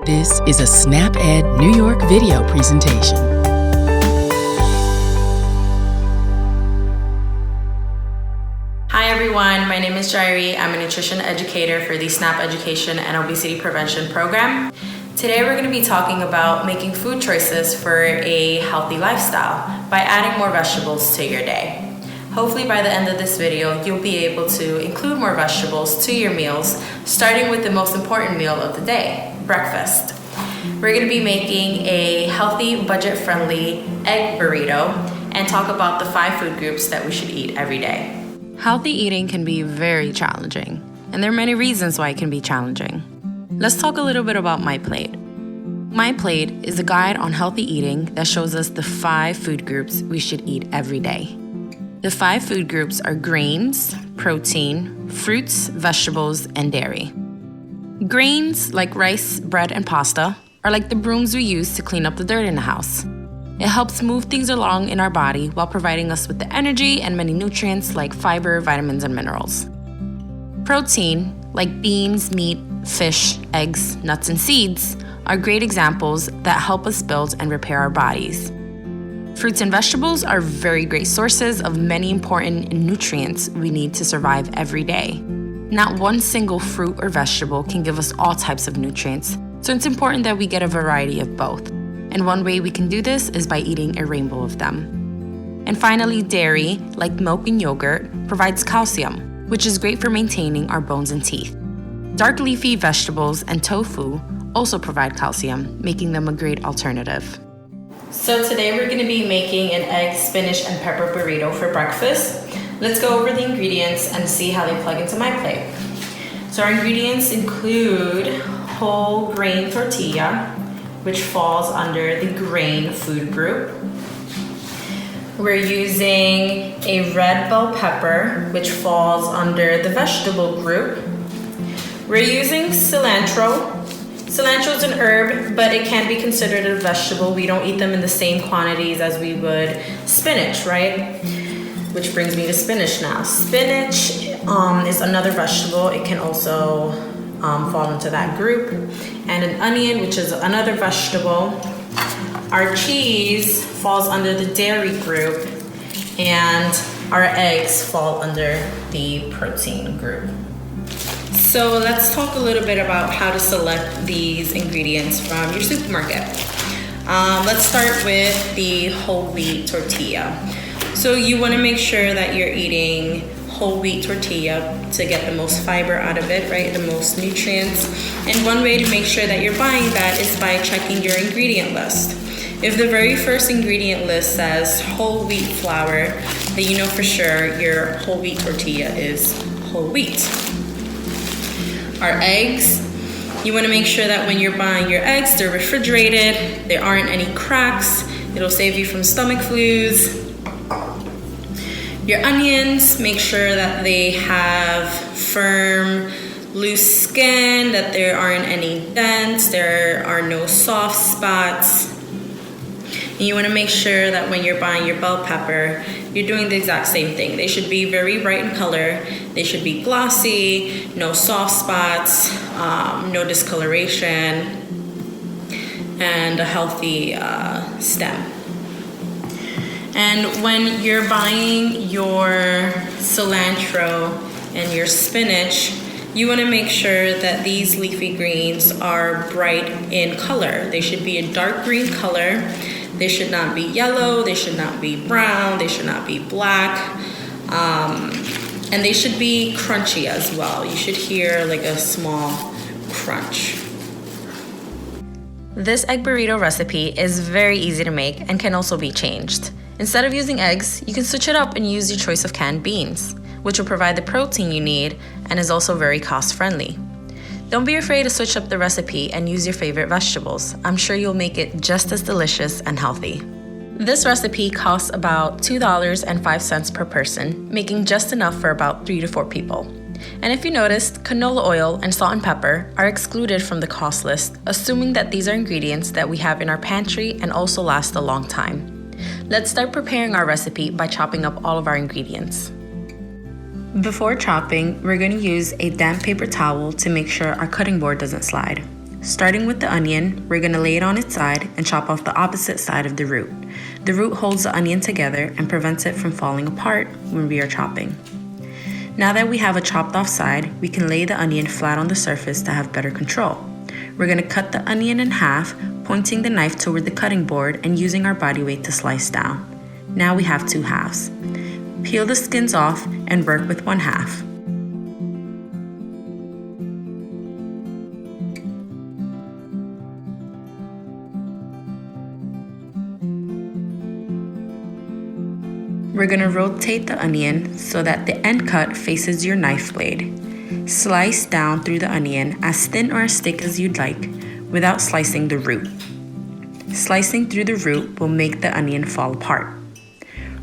This is a SnapEd New York video presentation. Hi everyone, my name is Jairi. I'm a nutrition educator for the SNAP Education and Obesity Prevention Program. Today we're going to be talking about making food choices for a healthy lifestyle by adding more vegetables to your day. Hopefully by the end of this video, you'll be able to include more vegetables to your meals, starting with the most important meal of the day, breakfast. We're going to be making a healthy, budget-friendly egg burrito and talk about the 5 food groups that we should eat every day. Healthy eating can be very challenging, and there are many reasons why it can be challenging. Let's talk a little bit about MyPlate. MyPlate is a guide on healthy eating that shows us the 5 food groups we should eat every day. The 5 food groups are grains, protein, fruits, vegetables, and dairy. Grains, like rice, bread, and pasta, are like the brooms we use to clean up the dirt in the house. It helps move things along in our body while providing us with the energy and many nutrients like fiber, vitamins, and minerals. Protein, like beans, meat, fish, eggs, nuts, and seeds, are great examples that help us build and repair our bodies. Fruits and vegetables are very great sources of many important nutrients we need to survive every day. Not one single fruit or vegetable can give us all types of nutrients, so it's important that we get a variety of both. And one way we can do this is by eating a rainbow of them. And finally, dairy, like milk and yogurt, provides calcium, which is great for maintaining our bones and teeth. Dark leafy vegetables and tofu also provide calcium, making them a great alternative. So today we're going to be making an egg, spinach, and pepper burrito for breakfast. Let's go over the ingredients and see how they plug into MyPlate. So our ingredients include whole grain tortilla, which falls under the grain food group. We're using a red bell pepper, which falls under the vegetable group. We're using cilantro. Cilantro is an herb, but it can be considered a vegetable. We don't eat them in the same quantities as we would spinach, right? Which brings me to spinach now. Spinach is another vegetable. It can also fall into that group. And an onion, which is another vegetable. Our cheese falls under the dairy group, and our eggs fall under the protein group. So let's talk a little bit about how to select these ingredients from your supermarket. Let's start with the whole wheat tortilla. So you want to make sure that you're eating whole wheat tortilla to get the most fiber out of it, right? The most nutrients. And one way to make sure that you're buying that is by checking your ingredient list. If the very first ingredient list says whole wheat flour, then you know for sure your whole wheat tortilla is whole wheat. Our eggs, you want to make sure that when you're buying your eggs, they're refrigerated, there aren't any cracks, it'll save you from stomach flus. Your onions, make sure that they have firm, loose skin, that there aren't any dents, there are no soft spots. And you want to make sure that when you're buying your bell pepper, you're doing the exact same thing. They should be very bright in color, they should be glossy, no soft spots, no discoloration, and a healthy stem. And when you're buying your cilantro and your spinach, you want to make sure that these leafy greens are bright in color. They should be a dark green color. They should not be yellow, they should not be brown, they should not be black, and they should be crunchy as well. You should hear like a small crunch. This egg burrito recipe is very easy to make and can also be changed. Instead of using eggs, you can switch it up and use your choice of canned beans, which will provide the protein you need and is also very cost-friendly. Don't be afraid to switch up the recipe and use your favorite vegetables. I'm sure you'll make it just as delicious and healthy. This recipe costs about $2.05 per person, making just enough for about 3 to 4 people. And if you noticed, canola oil and salt and pepper are excluded from the cost list, assuming that these are ingredients that we have in our pantry and also last a long time. Let's start preparing our recipe by chopping up all of our ingredients. Before chopping, we're going to use a damp paper towel to make sure our cutting board doesn't slide. Starting with the onion, we're going to lay it on its side and chop off the opposite side of the root. The root holds the onion together and prevents it from falling apart when we are chopping. Now that we have a chopped off side, we can lay the onion flat on the surface to have better control. We're going to cut the onion in half, pointing the knife toward the cutting board and using our body weight to slice down. Now we have 2 halves. Peel the skins off and work with 1 half. We're going to rotate the onion so that the end cut faces your knife blade. Slice down through the onion as thin or as thick as you'd like without slicing the root. Slicing through the root will make the onion fall apart.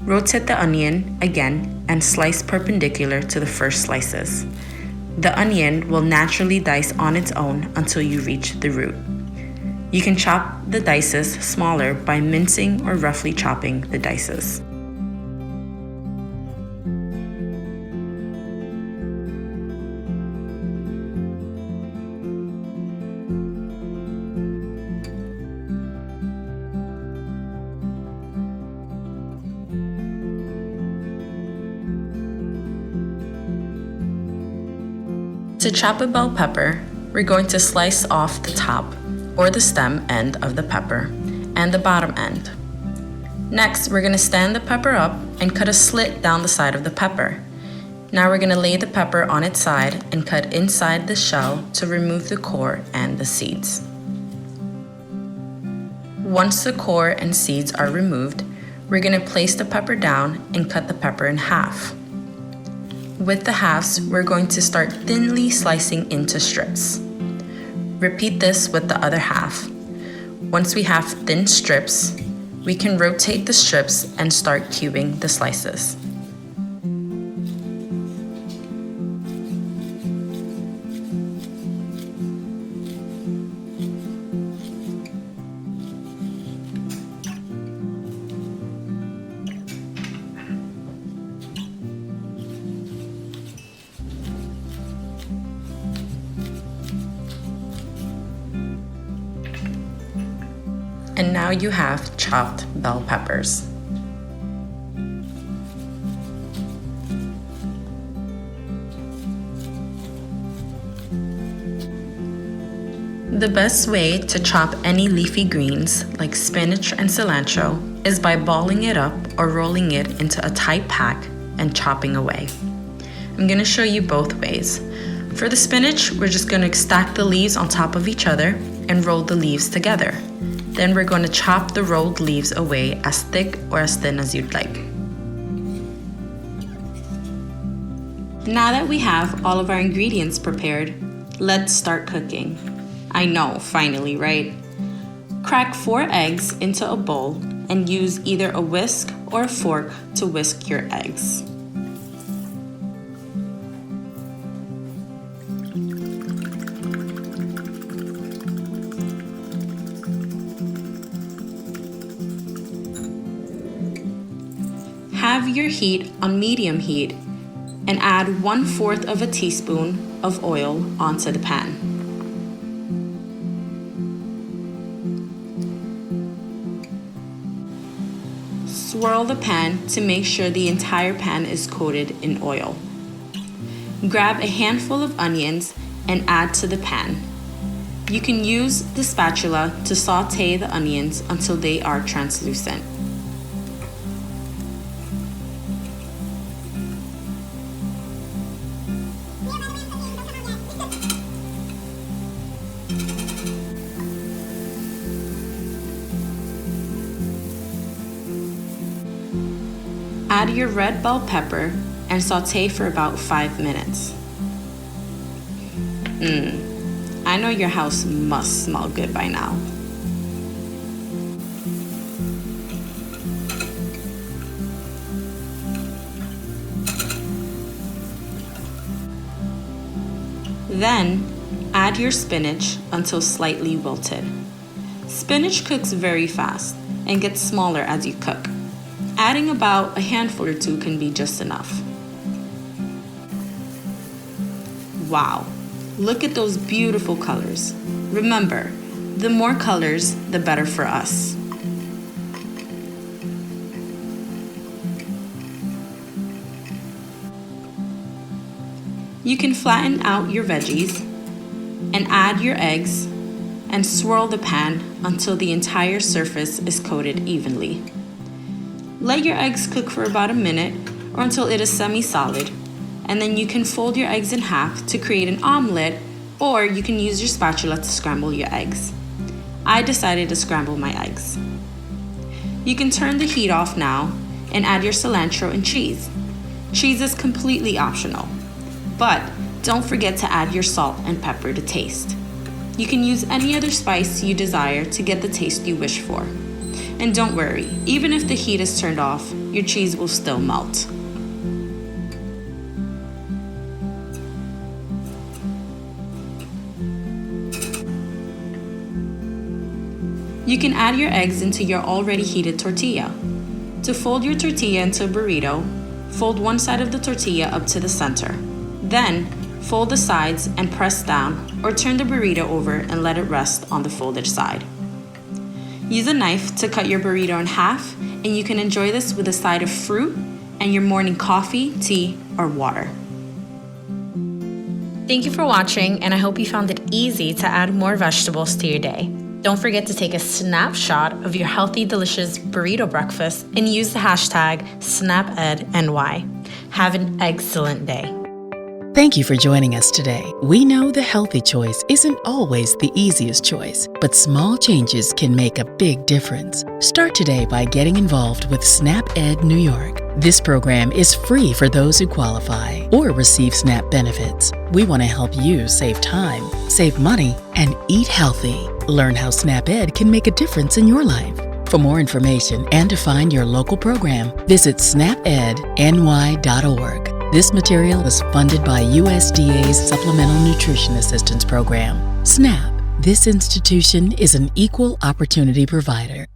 Rotate the onion again and slice perpendicular to the first slices. The onion will naturally dice on its own until you reach the root. You can chop the dices smaller by mincing or roughly chopping the dices. To chop a bell pepper, we're going to slice off the top or the stem end of the pepper and the bottom end. Next, we're going to stand the pepper up and cut a slit down the side of the pepper. Now we're going to lay the pepper on its side and cut inside the shell to remove the core and the seeds. Once the core and seeds are removed, we're going to place the pepper down and cut the pepper in half. With the halves, we're going to start thinly slicing into strips. Repeat this with the other half. Once we have thin strips, we can rotate the strips and start cubing the slices. And now you have chopped bell peppers. The best way to chop any leafy greens like spinach and cilantro is by balling it up or rolling it into a tight pack and chopping away. I'm going to show you both ways. For the spinach, we're just going to stack the leaves on top of each other and roll the leaves together. Then we're going to chop the rolled leaves away as thick or as thin as you'd like. Now that we have all of our ingredients prepared, let's start cooking. I know, finally, right? Crack 4 eggs into a bowl and use either a whisk or a fork to whisk your eggs. Have your heat on medium heat and add 1/4 of a teaspoon of oil onto the pan. Swirl the pan to make sure the entire pan is coated in oil. Grab a handful of onions and add to the pan. You can use the spatula to saute the onions until they are translucent. Add your red bell pepper and saute for about 5 minutes. I know your house must smell good by now. Then, add your spinach until slightly wilted. Spinach cooks very fast and gets smaller as you cook. Adding about a handful or 2 can be just enough. Wow, look at those beautiful colors. Remember, the more colors, the better for us. You can flatten out your veggies and add your eggs and swirl the pan until the entire surface is coated evenly. Let your eggs cook for about a minute or until it is semi-solid, and then you can fold your eggs in half to create an omelet, or you can use your spatula to scramble your eggs. I decided to scramble my eggs. You can turn the heat off now and add your cilantro and cheese. Cheese is completely optional, but don't forget to add your salt and pepper to taste. You can use any other spice you desire to get the taste you wish for. And don't worry, even if the heat is turned off, your cheese will still melt. You can add your eggs into your already heated tortilla. To fold your tortilla into a burrito, fold one side of the tortilla up to the center. Then, fold the sides and press down or turn the burrito over and let it rest on the folded side. Use a knife to cut your burrito in half, and you can enjoy this with a side of fruit and your morning coffee, tea, or water. Thank you for watching, and I hope you found it easy to add more vegetables to your day. Don't forget to take a snapshot of your healthy, delicious burrito breakfast and use the hashtag SnapEdNY. Have an excellent day. Thank you for joining us today. We know the healthy choice isn't always the easiest choice, but small changes can make a big difference. Start today by getting involved with SnapEd New York. This program is free for those who qualify or receive SNAP benefits. We want to help you save time, save money, and eat healthy. Learn how SnapEd can make a difference in your life. For more information and to find your local program, visit snapedny.org. This material is funded by USDA's Supplemental Nutrition Assistance Program. SNAP. This institution is an equal opportunity provider.